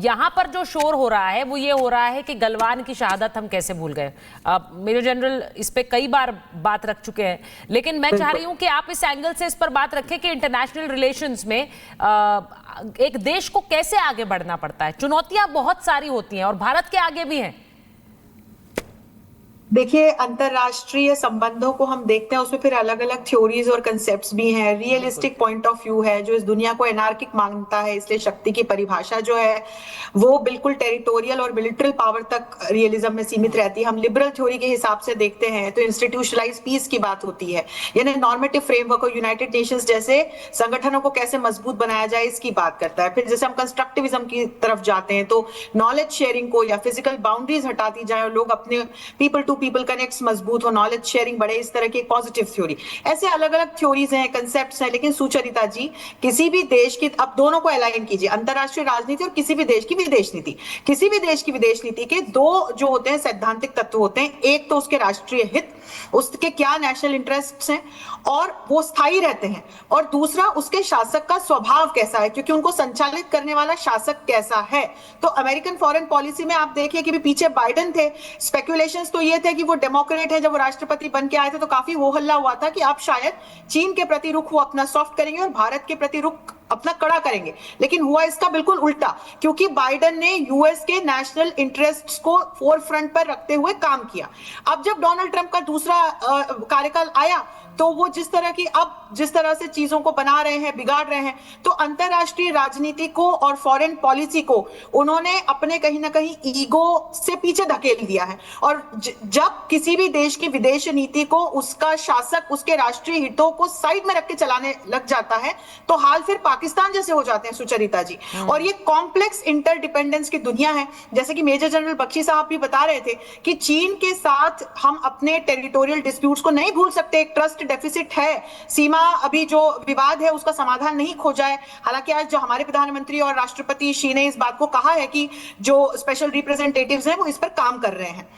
यहाँ पर जो शोर हो रहा है वो ये हो रहा है कि गलवान की शहादत हम कैसे भूल गए। मेजर जनरल इस पे कई बार बात रख चुके हैं, लेकिन मैं चाह रही हूँ कि आप इस एंगल से इस पर बात रखें कि इंटरनेशनल रिलेशंस में एक देश को कैसे आगे बढ़ना पड़ता है। चुनौतियां बहुत सारी होती हैं और भारत के आगे भी हैं। देखिए, अंतरराष्ट्रीय संबंधों को हम देखते हैं, उसमें फिर अलग अलग थ्योरीज और कंसेप्ट्स भी हैं। रियलिस्टिक पॉइंट ऑफ व्यू है जो इस दुनिया को एनार्किक मानता है, इसलिए शक्ति की परिभाषा जो है वो बिल्कुल टेरिटोरियल और मिलिट्री पावर तक रियलिज्म में सीमित रहती है। हम लिबरल थ्योरी के हिसाब से देखते हैं तो इंस्टीट्यूशनलाइज पीस की बात होती है, यानी नॉर्मेटिव फ्रेमवर्क और यूनाइटेड नेशंस जैसे संगठनों को कैसे मजबूत बनाया जाए इसकी बात करता है। फिर जैसे हम कंस्ट्रक्टिविज्म की तरफ जाते हैं तो नॉलेज शेयरिंग को या फिजिकल बाउंड्रीज हटा दी जाए और लोग अपने पीपल टू पीपल कनेक्ट्स मजबूत हो, नॉलेज शेयरिंग बढ़े, इस तरह की एक पॉजिटिव थ्योरी। ऐसे अलग अलग थ्योरीज हैं, कंसेप्ट्स हैं। लेकिन सुचरिता जी, किसी भी देश की, अब दोनों को अलाइन कीजिए, अंतरराष्ट्रीय राजनीति और किसी भी देश की विदेश नीति। किसी भी देश की विदेश नीति के दो जो होते हैं सैद्धांतिक तत्व होते हैं, एक तो उसके राष्ट्रीय हित, उसके क्या नेशनल इंटरेस्ट्स हैं और वो स्थायी रहते हैं, और दूसरा उसके शासक का स्वभाव कैसा है, क्योंकि उनको संचालित करने वाला शासक कैसा है। तो अमेरिकन फॉरेन पॉलिसी में आप देखिए कि भी पीछे बाइडेन थे, स्पेकुलेशंस तो ये थे कि वो डेमोक्रेट है, जब वो राष्ट्रपति बन के आए थे तो काफी हो हल्ला हुआ था कि आप शायद चीन के प्रति रुख वो अपना सॉफ्ट करेंगे और भारत के प्रति रुख अपना कड़ा करेंगे। लेकिन हुआ इसका बिल्कुल उल्टा, क्योंकि बाइडेन ने यूएस के नेशनल इंटरेस्ट्स को फोरफ्रंट पर रखते हुए काम किया। अब जब डोनाल्ड ट्रंप का दूसरा कार्यकाल आया तो वो जिस तरह से चीजों को बना रहे हैं, बिगाड़ रहे हैं, तो अंतरराष्ट्रीय राजनीति को और फॉरेन पॉलिसी को उन्होंने अपने कहीं ना कहीं ईगो से पीछे धकेल दिया है। और जब किसी भी देश की विदेश नीति को उसका शासक उसके राष्ट्रीय हितों को साइड में रख के चलाने लग जाता है तो हाल फिर पाकिस्तान जैसे हो जाते हैं, सुचरिता जी। और ये कॉम्प्लेक्स इंटरडिपेंडेंस की दुनिया है, जैसे कि मेजर जनरल बख्शी साहब भी बता रहे थे कि चीन के साथ हम अपने टेरिटोरियल डिस्प्यूट्स को नहीं भूल सकते। एक ट्रस्ट डेफिसिट है, सीमा अभी जो विवाद है उसका समाधान नहीं खोजा है। हालांकि आज जो हमारे प्रधानमंत्री और राष्ट्रपति शी ने इस बात को कहा है कि जो स्पेशल रिप्रेजेंटेटिव्स हैं वो इस पर काम कर रहे हैं,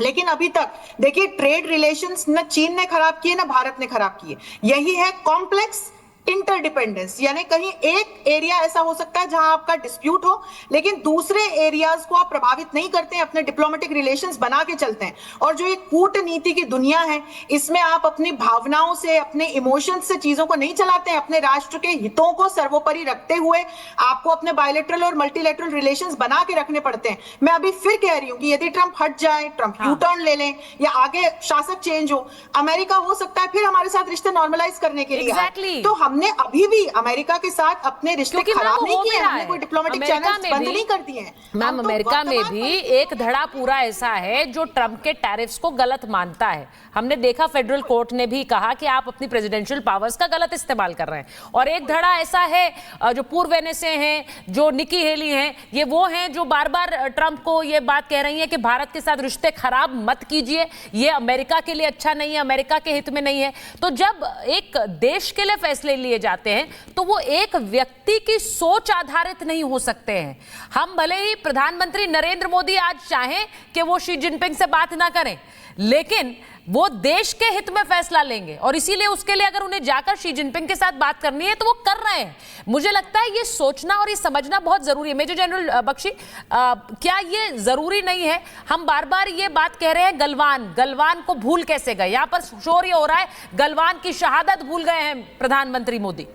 लेकिन अभी तक देखिए ट्रेड रिलेशंस न चीन ने खराब किए न भारत ने खराब किए। यही है कॉम्प्लेक्स इंटरडिपेंडेंस, यानी कहीं एक एरिया ऐसा हो सकता है जहां आपका डिस्प्यूट हो लेकिन दूसरे एरियाज को आप प्रभावित नहीं करते हैं, अपने डिप्लोमेटिक रिलेशंस बना के चलते हैं। और जो एक कूटनीति की दुनिया है इसमें आप अपनी भावनाओं से, अपने इमोशंस से चीजों को नहीं चलाते हैं, अपने राष्ट्र के हितों को सर्वोपरि रखते हुए आपको अपने बायलैटरल और मल्टीलैटरल रिलेशंस बना के रखने पड़ते हैं। मैं अभी फिर कह रही हूं कि यदि ट्रंप हट जाए, ट्रंप यू टर्न ले लें या आगे शासक चेंज हो, अमेरिका हो सकता है फिर हमारे साथ रिश्ते नॉर्मलाइज करने के लिए तो हमने अभी भी अमेरिका के साथ अपने रिश्ते खराब नहीं किए, हमने कोई डिप्लोमेटिक चैनल्स बंद नहीं कर दिए हैं। मैम, अमेरिका में भी एक धड़ा पूरा ऐसा है जो ट्रंप के टैरिफ्स को गलत मानता है। हमने देखा फेडरल कोर्ट ने भी कहा कि आप अपनी प्रेसिडेंशियल पावर्स का गलत इस्तेमाल कर रहे हैं। और एक धड़ा ऐसा है जो पूर्व वेनेसे हैं, जो निकी हेली हैं, ये वो हैं जो बार बार ट्रंप को ये बात कह रही हैं कि भारत के साथ रिश्ते खराब मत कीजिए, ये अमेरिका के लिए अच्छा नहीं है, अमेरिका के हित में नहीं है। तो जब एक देश के लिए फैसले लिए जाते हैं तो वो एक व्यक्ति की सोच आधारित नहीं हो सकते हैं। हम भले ही प्रधानमंत्री नरेंद्र मोदी आज चाहें कि वो शी जिनपिंग से बात ना करें, लेकिन वो देश के हित में फैसला लेंगे और इसीलिए उसके लिए अगर उन्हें जाकर शी जिनपिंग के साथ बात करनी है तो वो कर रहे हैं। मुझे लगता है ये सोचना और ये समझना बहुत जरूरी है। मेजर जनरल बख्शी, क्या ये जरूरी नहीं है? हम बार बार ये बात कह रहे हैं गलवान को भूल कैसे गए? यहां पर शोर ये हो रहा है गलवान की शहादत भूल गए हैं प्रधानमंत्री मोदी।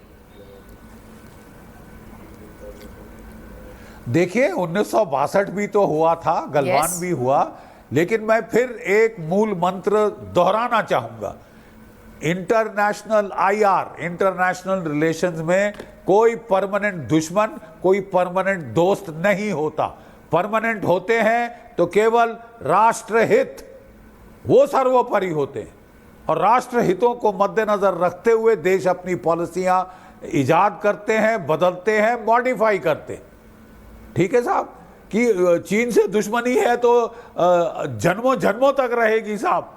देखिए 1962 भी तो हुआ था, गलवान भी हुआ, लेकिन मैं फिर एक मूल मंत्र दोहराना चाहूंगा। इंटरनेशनल आईआर, इंटरनेशनल रिलेशंस में कोई परमानेंट दुश्मन, कोई परमानेंट दोस्त नहीं होता। परमानेंट होते हैं तो केवल राष्ट्रहित, वो सर्वोपरि होते हैं। और राष्ट्रहितों को मद्देनजर रखते हुए देश अपनी पॉलिसियां इजाद करते हैं, बदलते हैं, मॉडिफाई करते हैं। ठीक है साहब, कि चीन से दुश्मनी है तो जन्मों जन्मों तक रहेगी साहब,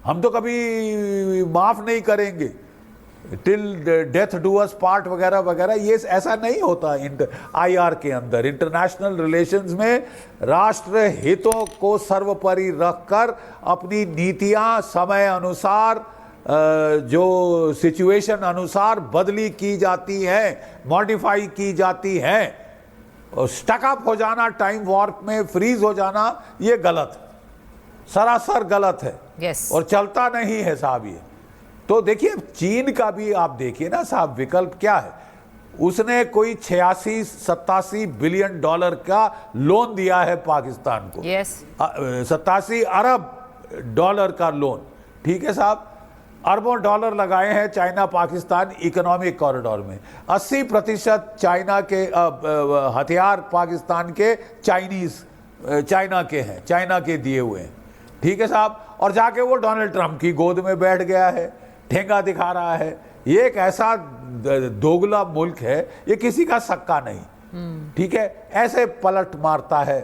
हम तो कभी माफ नहीं करेंगे, till death do us part वगैरह वगैरह, ये ऐसा नहीं होता। आईआर के अंदर, इंटरनेशनल रिलेशंस में राष्ट्र हितों को सर्वोपरि रखकर अपनी नीतियां समय अनुसार, जो सिचुएशन अनुसार बदली की जाती हैं, मॉडिफाई की जाती हैं। स्टक अप हो जाना, टाइम वार्प में फ्रीज हो जाना, ये गलत है, सरासर गलत है। Yes. और चलता नहीं है साहब ये। तो देखिए चीन का भी आप देखिए ना साहब, विकल्प क्या है। उसने कोई 86-87 बिलियन डॉलर का लोन दिया है पाकिस्तान को। Yes. 87 अरब डॉलर का लोन, ठीक है साहब। अरबों डॉलर लगाए हैं चाइना पाकिस्तान इकोनॉमिक कॉरिडोर में। 80% चाइना के हथियार पाकिस्तान के चाइना के हैं, चाइना के दिए हुए हैं, ठीक है साहब। और जाके वो डोनाल्ड ट्रंप की गोद में बैठ गया है, ठेंगा दिखा रहा है। ये एक ऐसा दोगला मुल्क है, ये किसी का सक्का नहीं, ठीक है। ऐसे पलट मारता है,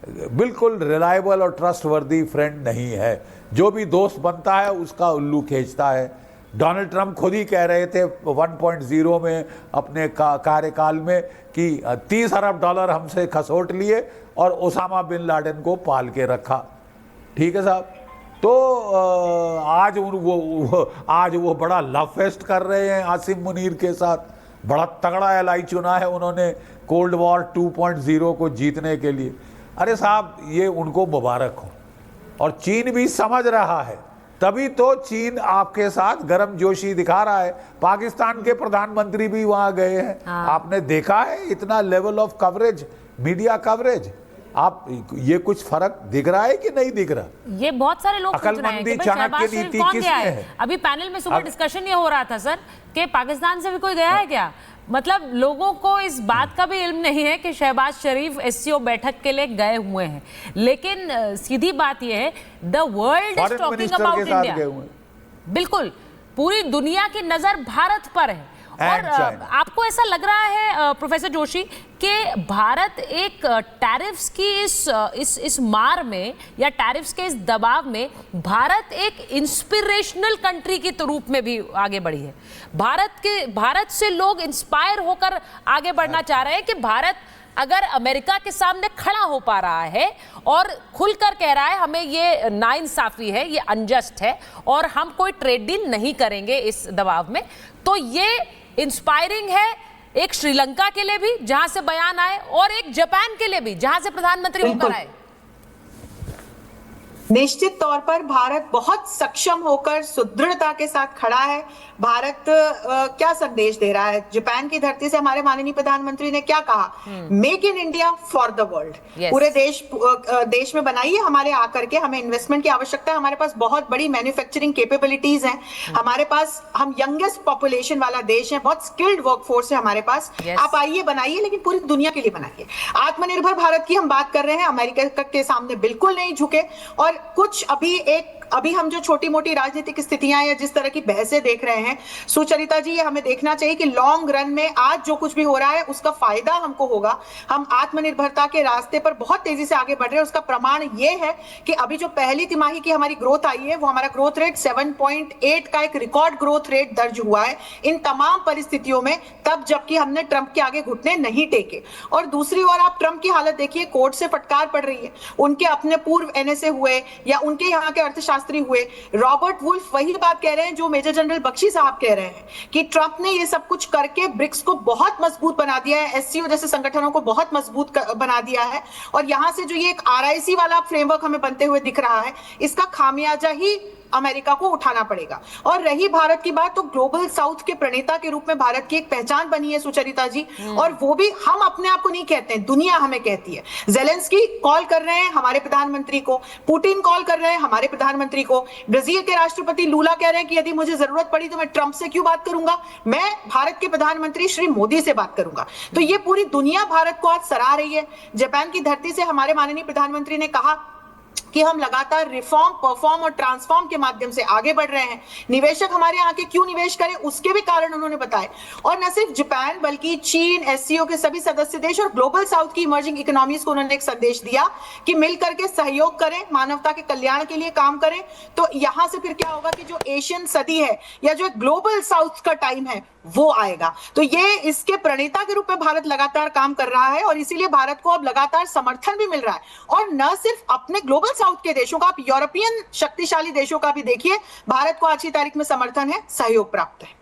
बिल्कुल रिलायबल और ट्रस्टवर्दी फ्रेंड नहीं है। जो भी दोस्त बनता है उसका उल्लू खींचता है। डोनाल्ड ट्रंप खुद ही कह रहे थे 1.0 में अपने कार्यकाल में कि 30 अरब डॉलर हमसे खसोट लिए और ओसामा बिन लादेन को पाल के रखा, ठीक है साहब। तो आज वो बड़ा लव फेस्ट कर रहे हैं आसिम मुनीर के साथ। बड़ा तगड़ा एलआई चुना है उन्होंने कोल्ड वॉर 2.0 को जीतने के लिए। अरे साहब ये उनको मुबारक हो। और चीन भी समझ रहा है, तभी तो चीन आपके साथ गर्मजोशी दिखा रहा है। पाकिस्तान के प्रधानमंत्री भी वहां गए हैं। हाँ। आपने देखा है इतना level of coverage, media coverage. आप ये कुछ फर्क दिख रहा है कि नहीं दिख रहा? ये बहुत सारे लोग पूछ रहे हैं अकलमंदी कि भाई चाणक्य शहबाज शरीफ नीति कौन किसमें गया है? है? अभी पैनल में सुबह डिस्कशन ये हो रहा था सर कि पाकिस्तान से भी कोई गया है क्या? मतलब लोगों को इस बात का भी इल्म नहीं है कि शहबाज शरीफ एससीओ बैठक के लिए गए हुए हैं। लेकिन सीधी बात यह है, the world is talking about India. बिल्कुल, पूरी दुनिया की नजर भारत पर है। और आपको ऐसा लग रहा है प्रोफेसर जोशी कि भारत एक टैरिफ्स की इस मार में या टैरिफ्स के इस दबाव में भारत एक इंस्पिरेशनल कंट्री के रूप में भी आगे बढ़ी है। भारत से लोग इंस्पायर होकर आगे बढ़ना चाह रहे हैं कि भारत अगर अमेरिका के सामने खड़ा हो पा रहा है और खुलकर कह रहा है हमें ये नाइंसाफी है, ये अनजस्ट है और हम कोई ट्रेड डील नहीं करेंगे इस दबाव में, तो ये इंस्पायरिंग है। एक श्रीलंका के लिए भी जहां से बयान आए और एक जापान के लिए भी जहां से प्रधानमंत्री होकर आए। निश्चित तौर पर भारत बहुत सक्षम होकर सुदृढ़ता के साथ खड़ा है। भारत क्या संदेश दे रहा है? जापान की धरती से हमारे माननीय प्रधानमंत्री ने क्या कहा? Make in India for the world. पूरे देश में बनाइए हमारे आकर के। हमें इन्वेस्टमेंट की आवश्यकता है। हमारे पास बहुत बड़ी मैन्युफैक्चरिंग कैपेबिलिटीज हैं। हमारे पास, हम यंगेस्ट पॉपुलेशन वाला देश है, बहुत स्किल्ड वर्कफोर्स है हमारे पास। आप आइए, बनाइए, लेकिन पूरी दुनिया के लिए बनाइए। आत्मनिर्भर भारत की हम बात कर रहे हैं, अमेरिका के सामने बिल्कुल नहीं झुके। और कुछ अभी हम जो छोटी मोटी राजनीतिक स्थितियां या जिस तरह की बहसें देख रहे हैं, सुचरिता जी, ये हमें देखना चाहिए कि लॉन्ग रन में आज जो कुछ भी हो रहा है उसका फायदा हमको होगा। हम आत्मनिर्भरता के रास्ते पर बहुत तेजी से आगे बढ़ रहे हैं। उसका प्रमाण ये है कि अभी जो पहली तिमाही की हमारी ग्रोथ आई है, वो हमारा ग्रोथ रेट 7.8 का एक रिकॉर्ड ग्रोथ रेट दर्ज हुआ है इन तमाम परिस्थितियों में, तब जबकि हमने ट्रंप के आगे घुटने नहीं टेके। और दूसरी ओर आप ट्रंप की हालत देखिए, कोर्ट से फटकार पड़ रही है। उनके अपने पूर्व एनएसए हुए या उनके यहाँ के अर्थशास्त्री हुए, रॉबर्ट वुल्फ वही बात कह रहे हैं जो मेजर जनरल बख्शी साहब कह रहे हैं कि ट्रंप ने ये सब कुछ करके ब्रिक्स को बहुत मजबूत बना दिया है, एससीओ जैसे संगठनों को बहुत मजबूत बना दिया है। और यहां से जो ये एक आरआईसी वाला फ्रेमवर्क हमें बनते हुए दिख रहा है, इसका खामियाजा ही अमेरिका को उठाना पड़ेगा। और रही भारत की बात, तो ग्लोबल साउथ के प्रणेता के रूप में भारत की एक पहचान बनी है सुचरिता जी। और वो भी हम अपने आप को नहीं कहते हैं, दुनिया हमें कहती है। जेलेंस्की कॉल कर रहे हैं हमारे प्रधानमंत्री को, पुतिन कॉल कर रहे हैं हमारे प्रधानमंत्री को, ब्राजील के राष्ट्रपति लूला कह रहे हैं कि यदि मुझे जरूरत पड़ी तो मैं ट्रंप से क्यों बात करूंगा, मैं भारत के प्रधानमंत्री श्री मोदी से बात करूंगा। तो ये पूरी दुनिया भारत को आज सराह रही है। जापान की धरती से हमारे माननीय प्रधानमंत्री ने कहा कि हम लगातार रिफॉर्म, परफॉर्म और ट्रांसफॉर्म के माध्यम से आगे बढ़ रहे हैं। निवेशक हमारे यहाँ के क्यों निवेश करें, उसके भी कारण उन्होंने बताए। और न सिर्फ जापान बल्कि चीन, एससीओ के सभी सदस्य देश और ग्लोबल साउथ की इमर्जिंग इकोनॉमीज को उन्होंने एक संदेश दिया कि मिलकर के सहयोग करें, मानवता के कल्याण के लिए काम करें। तो यहां से फिर क्या होगा कि जो एशियन सदी है या जो ग्लोबल साउथ का टाइम है वो आएगा। तो ये इसके प्रणेता के रूप में भारत लगातार काम कर रहा है और इसीलिए भारत को अब लगातार समर्थन भी मिल रहा है। और न सिर्फ अपने ग्लोबल साउथ के देशों का, आप यूरोपियन शक्तिशाली देशों का भी देखिए, भारत को आज की तारीख में समर्थन है, सहयोग प्राप्त है।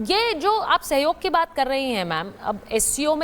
ये जो आप सहयोग की बात कर रही हैं मैम, अब एससीओ में